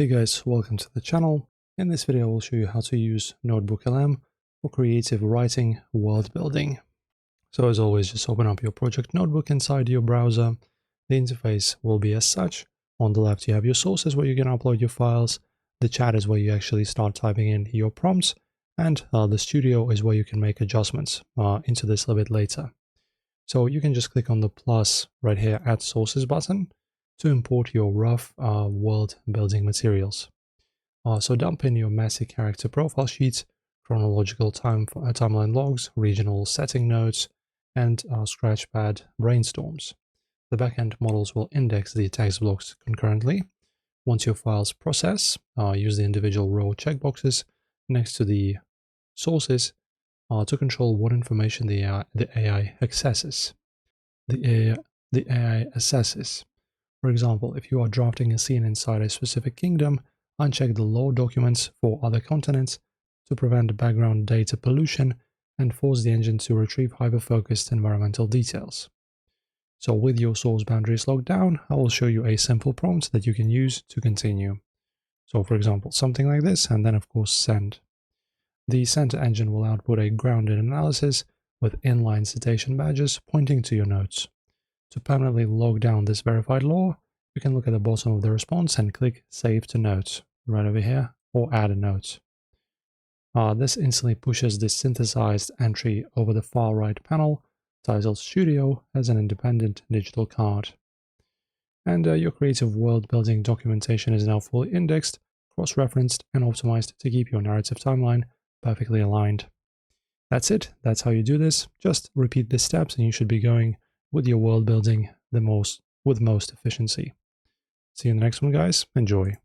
Hey guys, welcome to the channel. In this video, I will show you how to use NotebookLM for creative writing world building. So as always, just open up your project notebook inside your browser. The interface will be as such. On the left, you have your sources where you can upload your files. The chat is where you actually start typing in your prompts. And the studio is where you can make adjustments into this a little bit later. So you can just click on the plus right here, Add Sources button, to import your rough world building materials. So dump in your messy character profile sheets, chronological timeline logs, regional setting notes, and scratchpad brainstorms. The backend models will index the text blocks concurrently. Once your files process, use the individual row checkboxes next to the sources to control what information the AI accesses. The AI assesses. For example, if you are drafting a scene inside a specific kingdom, uncheck the law documents for other continents to prevent background data pollution and force the engine to retrieve hyper-focused environmental details. So with your source boundaries locked down, I will show you a simple prompt that you can use to continue. So for example, something like this, and then of course send. The center engine will output a grounded analysis with inline citation badges pointing to your notes. To permanently log down this verified law, you can look at the bottom of the response and click Save to Notes right over here, or Add a Note. This instantly pushes the synthesized entry over the far right panel, titled Studio, as an independent digital card. And your creative world building documentation is now fully indexed, cross-referenced, and optimized to keep your narrative timeline perfectly aligned. That's it. That's how you do this. Just repeat these steps and you should be going with your world building with most efficiency. See you in the next one, guys. Enjoy.